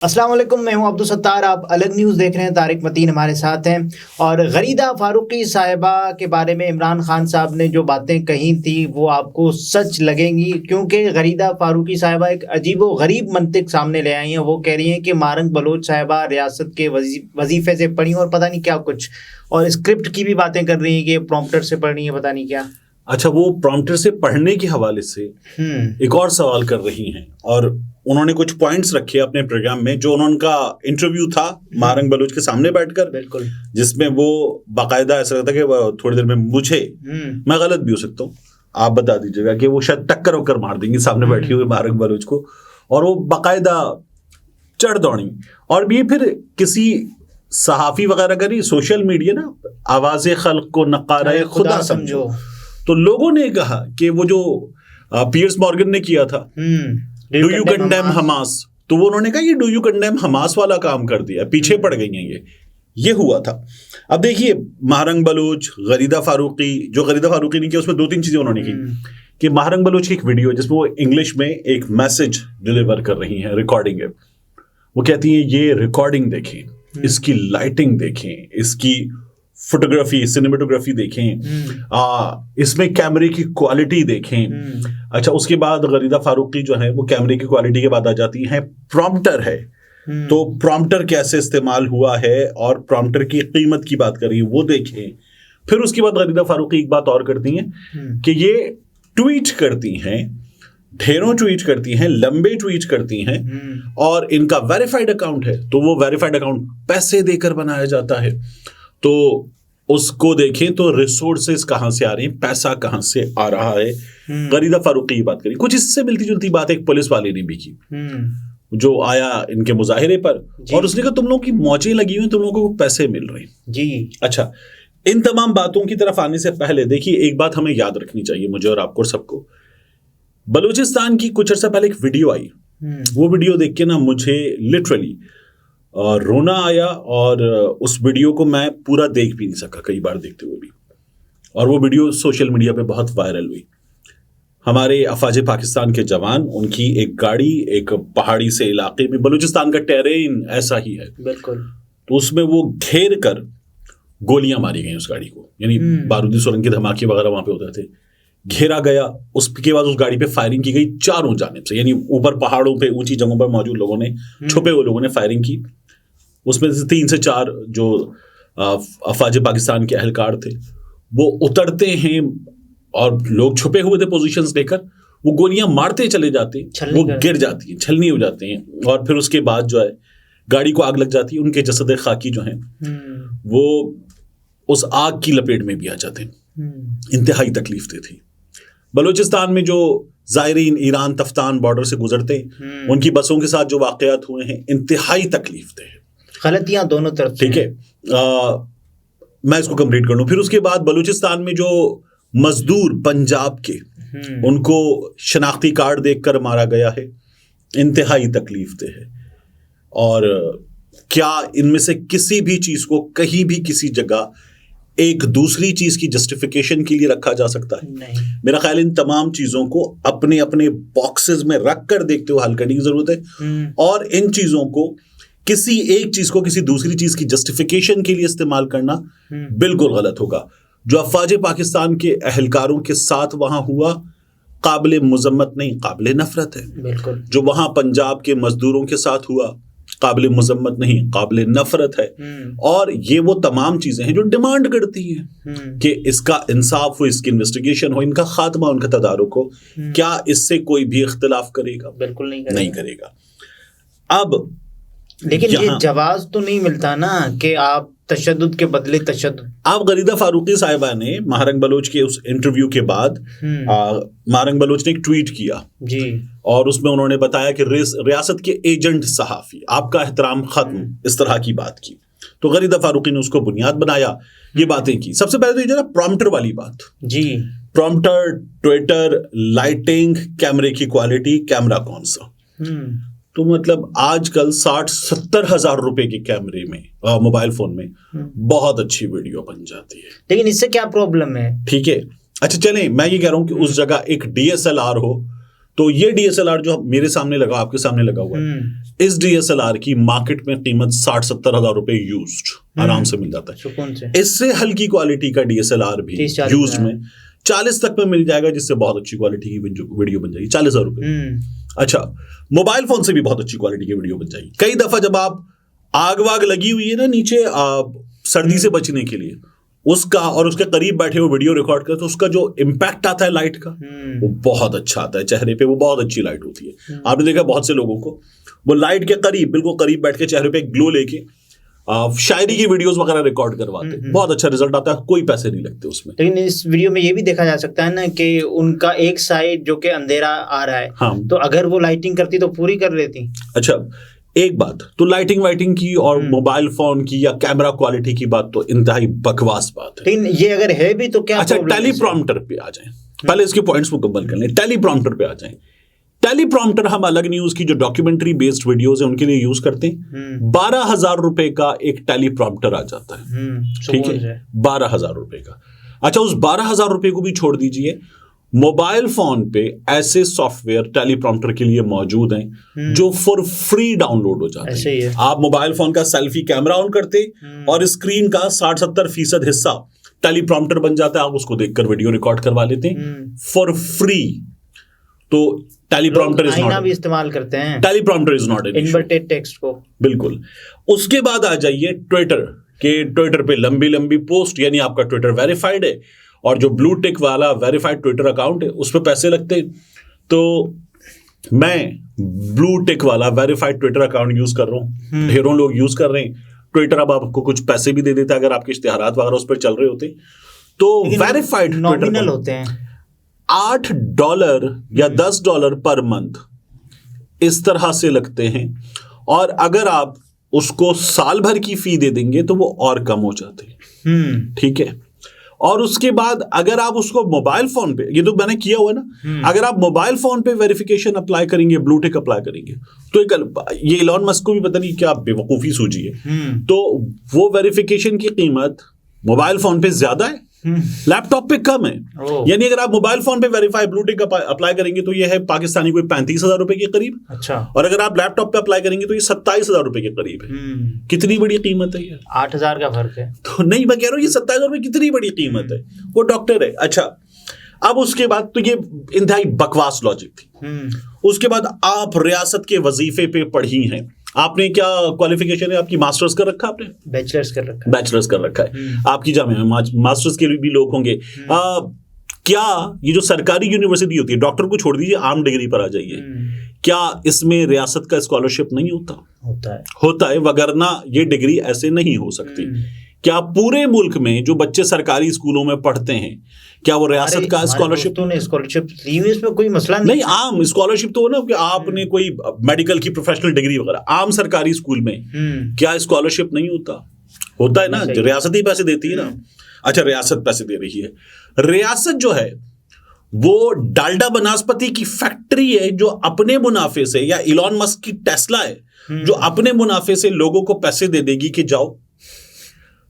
अस्सलाम वालेकुम, मैं हूं अब्दुल सत्तार। आप अलग न्यूज़ देख रहे हैं। तारिक मतीन हमारे साथ हैं और गरीदा फारूकी साहिबा के बारे में इमरान खान साहब ने जो बातें कही थी वो आपको सच लगेंगी, क्योंकि गरीदा फारूकी साहिबा एक अजीब व गरीब मंतिक सामने ले आई हैं। वो कह रही हैं कि मारंग बलोच साहिबा रियासत के वजीफे से पढ़ी और पता नहीं क्या कुछ, और स्क्रिप्ट की भी बातें कर रही हैं कि प्रॉम्प्टर से पढ़ रही है, पता नहीं क्या। अच्छा, वो प्रॉम्प्टर से पढ़ने के हवाले से एक और सवाल कर रही हैं और उन्होंने कुछ पॉइंट्स रखे अपने प्रोग्राम में, जो उनका इंटरव्यू था मारंग बलोच के सामने बैठकर, बिल्कुल, जिसमें वो बाकायदा ऐसा लगता है कि थोड़ी देर में मुझे, मैं गलत भी हो सकता हूँ, आप बता दीजिएगा, कि वो शायद टक्कर वक्कर मार देंगे सामने बैठी हुई मारंग बलोच को, और वो बाकायदा चढ़ दौड़ी। और भी फिर किसी सहाफी वगैरह करी, सोशल मीडिया ना, आवाज़े खल्क को नकारा खुदा समझो। तो लोगों ने कहा कि वो जो पियर्स मॉर्गन ने किया था, डू यू कंडेम हमास, तो वो उन्होंने कहा ये डू यू कंडेम हमास वाला काम कर दिया, पीछे पड़ गई हैं ये हुआ था। अब देखिए, मारंग बलोच, गरीदा फारूकी, जो गरीदा फारूकी ने किया उसमें दो तीन चीजें उन्होंने की। कि मारंग बलोच की एक वीडियो जिसमें वो इंग्लिश में एक मैसेज डिलीवर कर रही हैं, रिकॉर्डिंग है। वो कहती हैं ये रिकॉर्डिंग देखें, इसकी लाइटिंग देखें, इसकी फोटोग्राफी, सिनेमेटोग्राफी देखें, इसमें कैमरे की क्वालिटी देखें। अच्छा, उसके बाद गरीदा फारूकी जो है वो कैमरे की क्वालिटी के बाद आ जाती है प्रॉम्प्टर है, तो प्रॉम्प्टर कैसे इस्तेमाल हुआ है और प्रॉम्प्टर की कीमत की बात करी वो देखें। फिर उसके बाद गरीदा फारूकी एक बात और करती हैं कि ये ट्वीट करती हैं, ढेरों ट्वीट करती हैं, लंबे ट्वीट करती हैं, और इनका वेरीफाइड अकाउंट है, तो वो वेरीफाइड अकाउंट पैसे देकर बनाया जाता है। तो उसको देखें तो रिसोर्सेज कहां से आ रहे हैं, पैसा कहां से आ रहा है। गरीदा फारूकी की बात करी, कुछ इससे मिलती जुलती बात एक पुलिस वाले ने भी की, जो आया इनके मुजाहिरे पर, और उसने कहा तुम लोगों की मौजें लगी हुई, तुम लोगों को पैसे मिल रहे हैं जी। अच्छा, इन तमाम बातों की तरफ आने से पहले देखिए, एक बात हमें याद रखनी चाहिए, मुझे और आपको और सबको। बलूचिस्तान की कुछ अर्सा पहले एक वीडियो आई, वो वीडियो देख के ना मुझे लिटरली रोना आया, और उस वीडियो को मैं पूरा देख भी नहीं सका, कई बार देखते हुए भी। और वो वीडियो सोशल मीडिया पे बहुत वायरल हुई। हमारे अफवाज पाकिस्तान के जवान, उनकी एक गाड़ी एक पहाड़ी से इलाके में, बलूचिस्तान का टेरेन ऐसा ही है बिल्कुल, तो उसमें वो घेर कर गोलियां मारी गई उस गाड़ी को, यानी बारूदी सुरंग के धमाके वगैरह वहां पे होते थे। घेरा गया, उसके बाद उस गाड़ी पे फायरिंग की गई चारों जानिब से, यानी ऊपर पहाड़ों पे ऊंची जगहों पर मौजूद लोगों ने, छुपे हुए लोगों ने फायरिंग की। उसमें से 3 से 4 जो अफवाज पाकिस्तान के अहलकार थे वो उतरते हैं, और लोग छुपे हुए थे पोजीशंस लेकर, वो गोलियां मारते चले जाते, वो गिर जाती हैं, छलनी हो जाते हैं, और फिर उसके बाद जो है गाड़ी को आग लग जाती है। उनके जसद खाकी जो हैं वो उस आग की लपेट में भी आ जाते हैं। इंतहाई तकलीफ थी। बलूचिस्तान में जो ज़ायरीन ईरान तफ्तान बॉर्डर से गुजरते हैं, उनकी बसों के साथ जो वाक़यात हुए हैं, इंतहाई तकलीफ थे, गलतियां दोनों तरफ। ठीक है, मैं इसको कंप्लीट कर लूं। फिर उसके बाद बलूचिस्तान में जो मजदूर पंजाब के, उनको शनाख्ती कार्ड देखकर मारा गया है, इंतहाई तकलीफ थे है। और क्या इनमें से किसी भी चीज को कहीं भी किसी जगह एक दूसरी चीज की जस्टिफिकेशन के लिए रखा जा सकता है? नहीं। मेरा ख्याल इन तमाम चीजों को अपने अपने बॉक्सेस में रख कर देखते हुए हल करने की जरूरत है, और इन चीजों को, किसी एक चीज को किसी दूसरी चीज की जस्टिफिकेशन के लिए इस्तेमाल करना बिल्कुल गलत होगा। जो अफवाज पाकिस्तान के अहलकारों के साथ वहां हुआ, काबिल मुजम्मत नहीं, काबिल नफरत है। बिल्कुल। जो वहां पंजाब के मजदूरों के साथ हुआ, काबिल मुजम्मत नहीं, काबिल नफरत है। और ये वो तमाम चीजें हैं जो डिमांड करती हैं कि इसका इंसाफ हो, इसकी इन्वेस्टिगेशन हो, इनका खात्मा, उनका तदारुक हो। क्या इससे कोई भी इख्तिलाफ करेगा? बिल्कुल नहीं करेगा। अब लेकिन ये जवाब तो नहीं मिलता ना कि आप तशद्दुद के बदले तशद्दुद। अब गरीदा फारूकी साहिबा ने मारंग बलोच के उस इंटरव्यू के बाद मारंग बलोच ने एक ट्वीट किया जी, और उसमें उन्होंने बताया कि रियासत के एजेंट सहाफी, आपका एहतराम खत्म, इस तरह की बात की। तो गरीदा फारूकी ने उसको बुनियाद बनाया, ये बातें की। सबसे पहले तो ये जरा प्रॉम्प्टर वाली बात जी, प्रॉम्प्टर, ट्विटर, लाइटिंग, कैमरे की क्वालिटी, कैमरा कौन सा, तो मतलब आजकल 60-70 हजार रुपए के कैमरे में, मोबाइल फोन में बहुत अच्छी वीडियो बन जाती है। लेकिन इससे क्या प्रॉब्लम है? ठीक है, अच्छा चलें, मैं ये कह रहा हूं कि उस जगह एक DSLR हो तो ये डीएसएलआर जो मेरे सामने लगा, आपके सामने लगा हुआ है, इस डीएसएलआर की मार्केट में कीमत 60-70 हजार रुपए यूज्ड आराम से मिल जाता है। इससे हल्की क्वालिटी का डीएसएलआर भी यूज्ड में 40 तक में मिल जाएगा, जिससे बहुत अच्छी क्वालिटी की वीडियो बन जाएगी। 40,000 रुपए। अच्छा, मोबाइल फोन से भी बहुत अच्छी क्वालिटी की वीडियो बन जाएगी। कई दफा जब आप आग वाग लगी हुई है ना नीचे सर्दी से बचने के लिए, उसका और उसके करीब बैठे हुए वीडियो रिकॉर्ड करते, तो उसका जो इम्पैक्ट आता है लाइट का, वो बहुत अच्छा आता है चेहरे पे। वो बहुत अच्छी लाइट होती है। आपने देखा बहुत से लोगों को वो लाइट के करीब, बिल्कुल करीब बैठ के चेहरे पे ग्लो लेके शायरी की वीडियोस वगैरह रिकॉर्ड करवाते हैं। बहुत अच्छा रिजल्ट आता है, कोई पैसे नहीं लगते उसमें। लेकिन इस वीडियो में ये भी देखा जा सकता है ना कि उनका एक साइड जो कि अंधेरा आ रहा है, हाँ, तो अगर वो लाइटिंग करती तो पूरी कर लेती। अच्छा, एक बात तो लाइटिंग वाइटिंग की और मोबाइल फोन की या कैमरा क्वालिटी की बात तो इंतहाई बकवास बात है। लेकिन ये अगर है भी तो क्या? अच्छा, टेलीप्रॉम्प्टर पे आ जाएं, पहले इसके पॉइंट्स मुकम्मल कर लें। टेलीप्रॉम्प्टर पे आ जाएं। टेलीप्रॉम्प्टर हम अलग न्यूज की जो डॉक्यूमेंट्री बेस्ड वीडियोस है उनके लिए यूज करते हैं। 12,000 रुपए का एक टेलीप्रॉम्प्टर आ जाता है, ठीक है, 12,000 रुपए का। अच्छा, उस 12,000 रुपए को भी छोड़ दीजिए, मोबाइल फोन पे ऐसे सॉफ्टवेयर टेलीप्रॉम्प्टर के लिए मौजूद हैं जो फॉर फ्री डाउनलोड हो जाते हैं। आप मोबाइल फोन का सेल्फी कैमरा ऑन करते और स्क्रीन का 60-70% हिस्सा टेलीप्रॉम्प्टर बन जाता है। आप उसको देखकर वीडियो रिकॉर्ड करवा लेते हैं फॉर फ्री। तो टेलीप्रॉम्प्टर इज नॉट, भी इस्तेमाल करते हैं, teleprompter is not inverted text को। बिल्कुल। उसके बाद आ जाइए ट्विटर के। ट्विटर पे लंबी लंबी पोस्ट, यानी आपका ट्विटर वेरीफाइड है और जो ब्लू टिक वाला वेरीफाइड ट्विटर अकाउंट है उस पर पैसे लगते हैं। तो मैं ब्लू टिक वाला वेरीफाइड ट्विटर अकाउंट यूज कर रहा हूँ, ढेरों लोग यूज कर रहे हैं। ट्विटर अब आपको कुछ पैसे भी दे देता है अगर आपके इश्तिहारात वगैरह उस पर चल रहे होते। तो वेरीफाइड नॉमिनल होते हैं, $8 या $10 पर मंथ इस तरह से लगते हैं। और अगर आप उसको साल भर की फी दे देंगे तो वो और कम हो जाते हैं, ठीक है। और उसके बाद अगर आप उसको मोबाइल फोन पे, ये तो मैंने किया हुआ ना, अगर आप मोबाइल फोन पे वेरिफिकेशन अप्लाई करेंगे, ब्लूटिक अप्लाई करेंगे, तो ये इलॉन मस्क को भी पता नहीं क्या बेवकूफी सूझी है, तो वो वेरिफिकेशन की कीमत मोबाइल फोन पे ज्यादा है, लैपटॉप पे कम है। यानी अगर आप मोबाइल फोन पे वेरीफाई ब्लूटिक अप्लाई करेंगे तो ये है पाकिस्तानी कोई 35,000 रुपए के करीब। अच्छा। और अगर आप लैपटॉप पे अप्लाई करेंगे तो ये 27,000 रुपए के करीब है। कितनी बड़ी कीमत है ये, 8,000 का फर्क है। तो नहीं, मैं कह रहा हूँ ये 27,000 रुपए कितनी बड़ी कीमत है। वो डॉक्टर है। अच्छा, अब उसके बाद तो ये इंतहाई बकवास लॉजिक थी। उसके बाद आप रियासत के वजीफे पे पढ़ी हैं, आपने क्या क्वालिफिकेशन है आपकी? मास्टर्स कर रखा आपने? बैचलर्स कर रखा है। बैचलर्स कर रखा है आपकी जामिया में, मास्टर्स के भी लोग होंगे। क्या ये जो सरकारी यूनिवर्सिटी होती है, डॉक्टर को छोड़ दीजिए, आम डिग्री पर आ जाइए, क्या इसमें रियासत का स्कॉलरशिप नहीं होता? होता है, वगरना ये डिग्री ऐसे नहीं हो सकती। क्या पूरे मुल्क में जो बच्चे सरकारी स्कूलों में पढ़ते हैं, क्या वो रियासत का स्कॉलरशिप? स्कॉलरशिप इसमें कोई मसला नहीं, आम स्कॉलरशिप तो हो ना कि आपने कोई मेडिकल की प्रोफेशनल डिग्री वगैरह, आम सरकारी स्कूल में क्या स्कॉलरशिप नहीं होता? होता है ना, रियासत ही पैसे देती है ना। अच्छा, रियासत पैसे दे रही है। रियासत जो है वो डालडा बनास्पति की फैक्ट्री है जो अपने मुनाफे से, या इलॉन मस्क की टेस्ला है जो अपने मुनाफे से लोगों को पैसे दे देगी कि जाओ।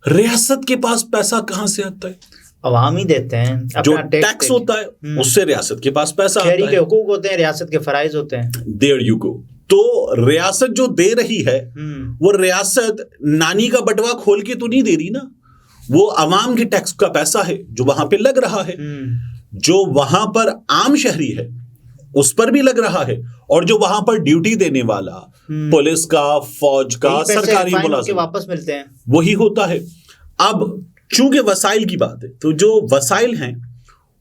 रियासत के पास पैसा कहां से आता है? अवाम ही देते हैं। जो टैक्स होता है उससे रियासत के पास पैसा आता है। के हुकूक होते हैं, रियासत के फराइज होते हैं। There you go. तो रियासत जो दे रही है वो रियासत नानी का बटवा खोल के तो नहीं दे रही ना, वो अवाम के टैक्स का पैसा है जो वहां पे लग रहा है, जो वहां पर आम शहरी है उस पर भी लग रहा है, और जो वहां पर ड्यूटी देने वाला पुलिस का, फौज का, सरकारी मुलाजिम वापस मिलते हैं, वही होता है। अब चूंकि वसाइल की बात है, तो जो वसाइल हैं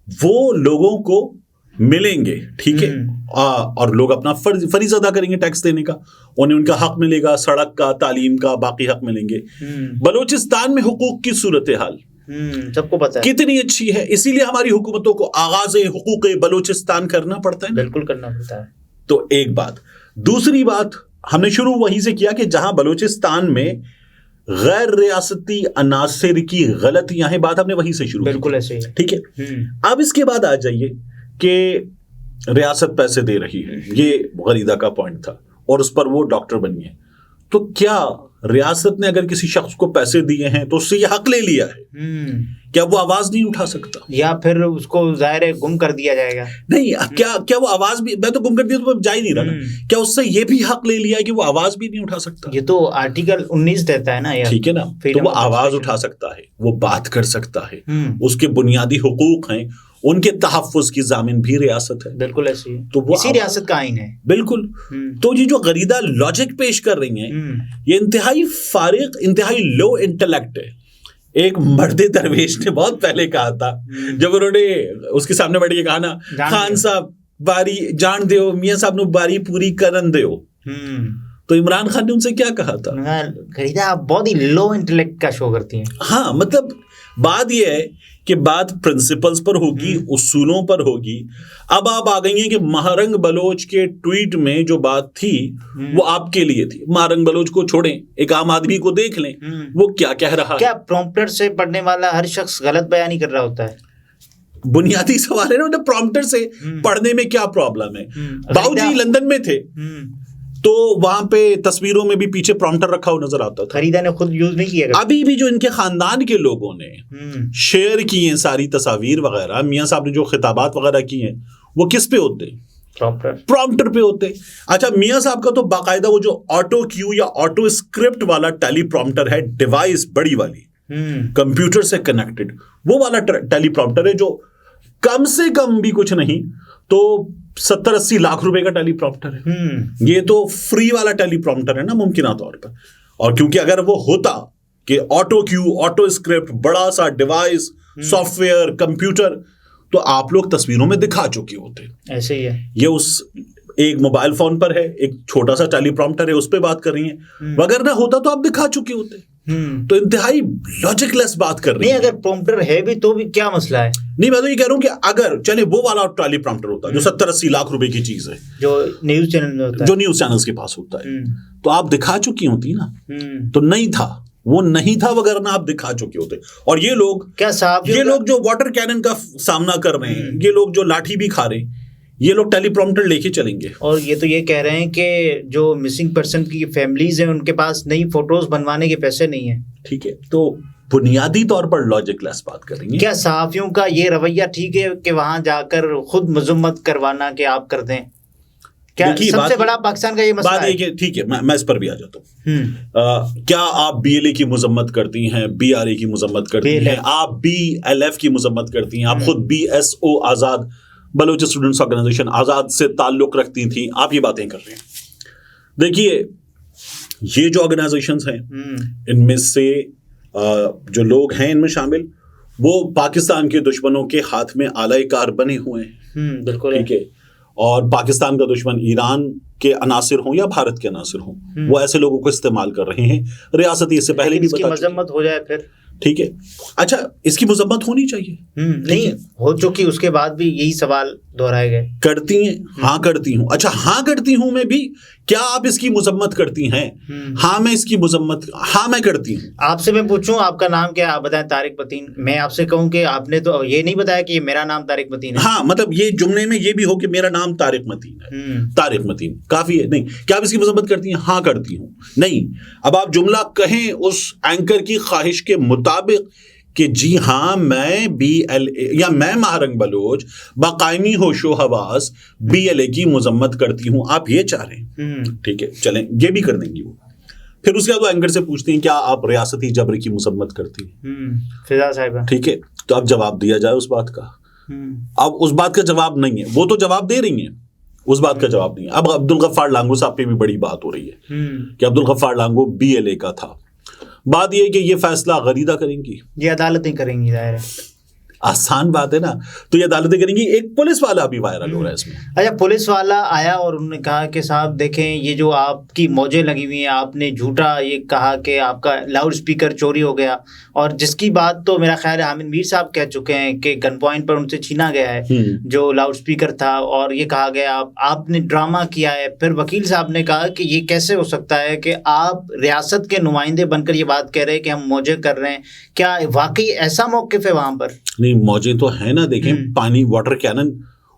वो लोगों को मिलेंगे, ठीक है, और लोग अपना फर्ज अदा करेंगे टैक्स देने का, उन्हें उनका हक मिलेगा, सड़क का, तालीम का, बाकी हक मिलेंगे। बलूचिस्तान में हुकूक की सूरत हाल सबको पता है कितनी अच्छी है, इसीलिए हमारी हुकूमतों को आगाज हुकूक बलूचिस्तान करना पड़ता है। बिल्कुल करना पड़ता है। तो एक बात। दूसरी बात, हमने शुरू वहीं से किया कि जहां बलूचिस्तान में गैर रियासती अनासिर की गलतियां हैं, बात हमने वहीं से शुरू की। बिल्कुल ऐसे ही, ठीक है। अब इसके बाद आ जाइए कि रियासत पैसे दे रही है, ये गरीदा का पॉइंट था और उस पर वो डॉक्टर बनी है। तो क्या रियासत ने अगर किसी शख्स को पैसे दिए हैं तो उससे ये हक ले लिया है, क्या वो आवाज नहीं उठा सकता? या फिर उसको जाहिर है गुम कर दिया जाएगा? नहीं, क्या वो आवाज भी, मैं तो गुम कर दिया तो जा ही नहीं रहा ना, क्या उससे ये भी हक ले लिया है कि वो आवाज भी नहीं उठा सकता? ये तो आर्टिकल 19 देता है ना यार। ठीक है ना, तो वो आवाज उठा सकता है, वो बात कर सकता है, उसके बुनियादी हुकूक हैं, उनके तहफ़्फ़ुज़ की ज़ामिन भी रियासत है। बिल्कुल ऐसी है, तो वो इसी रियासत का आईन है। बिल्कुल। तो ये जो गरीदा लॉजिक पेश कर रही हैं, ये इंतहाई फारिग, इंतहाई लो इंटेलेक्ट है। एक मर्दे दरवेश ने बहुत पहले कहा था, जब उन्होंने उसके सामने बैठ के कहा ना, खान साहब बारी जान दो, मियाँ साहब ने बारी पूरी करन दो, तो इमरान खान ने उनसे क्या कहा था? गरीदा आप बहुत ही लो इंटेलेक्ट का शो करती हैं। हाँ, मतलब बात यह है कि बात प्रिंसिपल्स पर होगी, उसूलों पर होगी। अब आप आ गई हैं कि महारंग बलोच के ट्वीट में जो बात थी वो आपके लिए थी। महारंग बलोच को छोड़ें, एक आम आदमी को देख लें, वो क्या कह रहा है। क्या प्रॉम्प्टर से पढ़ने वाला हर शख्स गलत बयानी कर रहा होता है? बुनियादी सवाल है ना, प्रॉम्प्टर से पढ़ने में क्या प्रॉब्लम है? बाबूजी लंदन में थे तो वहां पे तस्वीरों में भी पीछे प्रॉम्प्टर रखा हुआ नजर आता था। खरीदा ने खुद यूज नहीं किया। अभी भी जो इनके खानदान के लोगों ने शेयर की हैं सारी तस्वीर वगैरह, मियाँ साहब ने जो खिताबात वगैरह की हैं, वो किस पे होते हैं? प्रॉम्प्टर पे होते। अच्छा, मियाँ साहब का तो बाकायदा वो जो ऑटो क्यू या ऑटो स्क्रिप्ट वाला टेली प्रॉम्प्टर है, डिवाइस बड़ी वाली, कंप्यूटर से कनेक्टेड, वो वाला टेली प्रॉम्प्टर है जो कम से कम भी कुछ नहीं तो 70-80 लाख रुपए का टेली प्रॉम्प्टर है। ये तो फ्री वाला टेली प्रॉम्प्टर है ना, मुमकिन तौर पर। और क्योंकि अगर वो होता कि ऑटो क्यू, ऑटो स्क्रिप्ट, बड़ा सा डिवाइस, सॉफ्टवेयर, कंप्यूटर, तो आप लोग तस्वीरों में दिखा चुके होते। ऐसे ही है। ये उस एक मोबाइल फोन पर है, एक छोटा सा टेली प्रॉम्प्टर है, उस पर बात कर रही है। अगर ना होता तो आप दिखा चुके होते। तो इंतहाई लॉजिकलेस बात कर रही है। नहीं, अगर प्रॉम्प्टर है भी तो भी क्या मसला है? नहीं, मैं तो ये कह रहा हूं कि अगर चले वो वाला टेली प्रॉम्प्टर होता जो 70-80 लाख रुपए की चीज है, जो न्यूज चैनल में होता है, जो न्यूज चैनल्स के पास होता है, तो आप दिखा चुकी होती ना। तो नहीं था, वो नहीं था, वगैरह आप दिखा चुके होते। और ये लोग क्या साहब, ये लोग जो वाटर कैनन का सामना कर रहे हैं, ये लोग जो लाठी भी खा रहे हैं, ये लोग टेलीप्रॉम्प्टर लेके चलेंगे। और ये तो ये कह रहे हैं कि जो मिसिंग पर्सन की फैमिलीज हैं उनके पास नई फोटोज बनवाने के पैसे नहीं है। ठीक है, तो बुनियादी तौर पर लॉजिकलेस बात करेंगे। क्या सहाफियों का ये रवैया ठीक है कि वहां जाकर खुद मजम्मत करवाना कि आप कर दें? क्या सबसे बड़ा पाकिस्तान का ये मसला है? बात ये, ठीक है, मैं इस पर भी आ जाता हूँ। क्या आप BLA की मजम्मत करती हैं, BRA की मजम्मत करती हैं, आप BLF की मजम्मत करती हैं, आप खुद BSO आजाद बलोच स्टूडेंट्स ऑर्गेनाइजेशन आजाद से ताल्लुक रखती थी, आप ये बातें कर रहे हैं। देखिए, ये जो ऑर्गेनाइजेशंस हैं, इनमें से जो लोग हैं इनमें शामिल, वो पाकिस्तान के दुश्मनों के हाथ में आला कार बने हुए हैं। बिल्कुल, ठीक है। और पाकिस्तान का दुश्मन ईरान के अनासिर हों या भारत के अनासिर हों, वो ऐसे लोगों को इस्तेमाल कर रहे हैं। रियासत इससे पहले भी बता मजम्मत हो जाए फिर ठीक है। अच्छा, इसकी मजम्मत होनी चाहिए। नहीं हो चुकी, उसके बाद भी यही सवाल दोहराए गए। करती हैं? हाँ करती हूँ। अच्छा, हाँ करती हूँ मैं भी। क्या आप इसकी मजम्मत करती हैं? हाँ, मैं इसकी मजम्मत, हाँ मैं करती हूँ। आपसे मैं पूछूं आपका नाम क्या है? आप बताएं तारिक मतीन। मैं आपसे कहूं कि आपने तो ये नहीं बताया कि मेरा नाम तारिक मतीन है। हाँ, मतलब ये जुमले में ये भी हो कि मेरा नाम तारिक मतीन है। तारिक मतीन काफी है। नहीं, क्या आप इसकी मजम्मत करती हैं? हाँ करती हूँ। नहीं, अब आप जुमला कहें उस एंकर की ख्वाहिश के मुताबिक कि जी हाँ, मैं BLA या मैं महारंग बलोच बाकायमी होशो हवास BLA की मजम्मत करती हूँ, आप ये चाह रहे हैं। ठीक है, चलें, ये भी कर देंगी वो। फिर उसके बाद वो एंकर से पूछती हैं क्या आप रियासती जबर की मजम्मत करती हैं? फिजा साहिबा। ठीक है, तो अब जवाब दिया जाए उस बात का। अब उस बात का जवाब नहीं है, वो तो जवाब दे रही हैं, उस बात का जवाब नहीं है। अब अब्दुल गफ्फार लांगो साहब पे भी बड़ी बात हो रही है कि अब्दुल गफ्फार लांगो BLA का था। बात यह है कि ये फैसला गरीदा करेंगी, ये अदालतें करेंगी। जाहिर है, आसान बात है ना, तो ये अदालतें करेंगी। एक पुलिस वाला भी वायरल हो रहा है इसमें। अच्छा, पुलिस वाला आया और उन्होंने कहा कि साहब देखें, ये जो आपकी मौजें लगी हुई हैं, आपने झूठा ये कहा कि आपका लाउड स्पीकर चोरी हो गया, और जिसकी बात तो मेरा ख्याल है हामिद मीर साहब कह चुके हैं कि गन पॉइंट पर उनसे छीना गया है जो लाउड स्पीकर था, और ये कहा गया आपने ड्रामा किया है। फिर वकील साहब ने कहा कि ये कैसे हो सकता है कि आप रियासत के नुमाइंदे बनकर ये बात कह रहे हैं कि हम मौजें कर रहे हैं। क्या वाकई ऐसा मौक़िफ़ है वहाँ पर? नहीं, मौजें तो है ना। देखें, पानी वाटर कैनन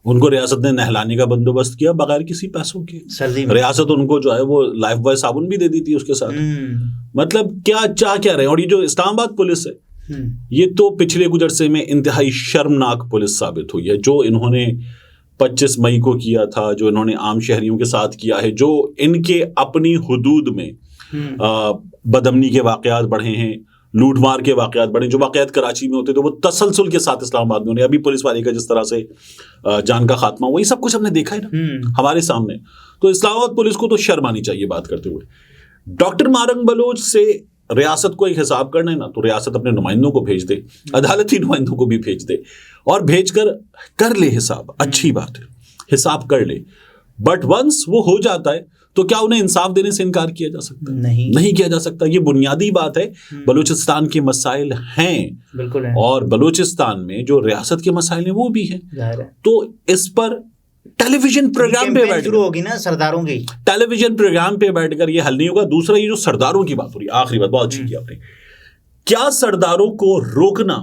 उनको रियासत ने नहलाने का बंदोबस्त किया बगैर किसी पैसों के। सर्दी में रियासत उनको जो है वो लाइफ बॉय साबुन भी दे दी थी उसके साथ। मतलब क्या चाह क्या रहे। और ये जो इस्लामाबाद पुलिस है ये तो पिछले गुजरसे में इंतहाई शर्मनाक पुलिस साबित हुई है। जो इन्होंने 25 मई को किया था, जो इन्होंने आम शहरियों के साथ किया है, जो इनके अपनी हुदूद में बदअमनी के वाकयात बढ़े हैं, लूटमार के वाकयात बढ़े, जो वाकयात कराची में होते थे वो तसलसल के साथ इस्लामाबाद में होने, अभी पुलिस वाले का जिस तरह से जान का खात्मा, वही सब कुछ हमने देखा है ना हमारे सामने। तो इस्लामाबाद पुलिस को तो शर्म आनी चाहिए बात करते हुए। डॉक्टर मारंग बलोच से रियासत को एक हिसाब करना है ना, तो रियासत अपने नुमाइंदों को भेज दे, अदालती नुमाइंदों को भी भेज दे और भेजकर कर ले हिसाब। अच्छी बात है, हिसाब कर ले। बट वंस वो हो जाता है तो क्या उन्हें इंसाफ देने से इनकार किया जा सकता है? नहीं किया जा सकता। ये बुनियादी बात है। बलूचिस्तान के मसाइल हैं, बिल्कुल है। और बलूचिस्तान में जो रियासत के मसाइल हैं वो भी हैं। तो इस पर टेलीविजन प्रोग्राम पे बैठ शुरू होगी ना सरदारों की, टेलीविजन प्रोग्राम पे बैठकर ये हल नहीं होगा। दूसरा, ये जो सरदारों की बात हो रही है, आखिरी बात बहुत अच्छी की आपने, क्या सरदारों को रोकना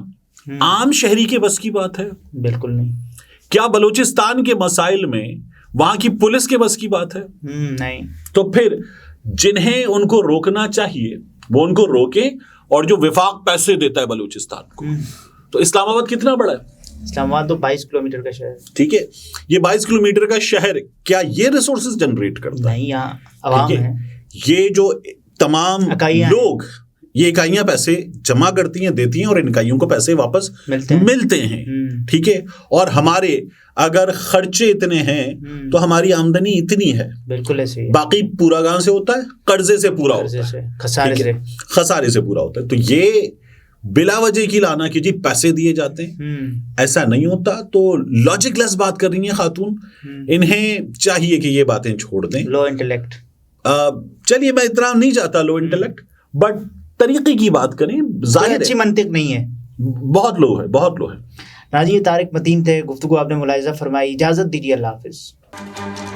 आम शहरी के बस की बात है? बिल्कुल नहीं। क्या बलूचिस्तान के मसाइल में वहां की पुलिस के बस की बात है? नहीं। तो फिर जिन्हें उनको रोकना चाहिए वो उनको रोके, और जो विफाक पैसे देता है बलूचिस्तान को, तो इस्लामाबाद कितना बड़ा है? इस्लामाबाद तो 22 किलोमीटर का शहर, ठीक है। ये 22 किलोमीटर का शहर क्या ये रिसोर्सेज जनरेट करता है? नहीं, यहाँ आवाम है। ये जो तमाम लोग, ये इकाइयां पैसे जमा करती हैं, देती हैं, और इन इकाइयों को पैसे वापस मिलते हैं। ठीक है। और हमारे अगर खर्चे इतने हैं तो हमारी आमदनी इतनी है। बिल्कुल ऐसे ही। बाकी पूरा गांव से होता है, कर्जे से पूरा होता है, खसारे से पूरा होता है। तो ये बिला वजह की लाना कि जी पैसे दिए जाते हैं, ऐसा नहीं होता। तो लॉजिकलेस बात कर रही हैं खातून, इन्हें चाहिए कि ये बातें छोड़ दें। लो इंटेलेक्ट, चलिए मैं इतना नहीं चाहता लो इंटेलेक्ट, बट तरीके की बात करें, जाहिर अच्छी मंतिक नहीं है, बहुत लो है, बहुत लो है। नाज़रीन, तारिक मतीन थे, गुफ्तगू आपने मुलाहिज़ा फरमाई। इजाज़त दीजिए, अल्लाह हाफ़िज़।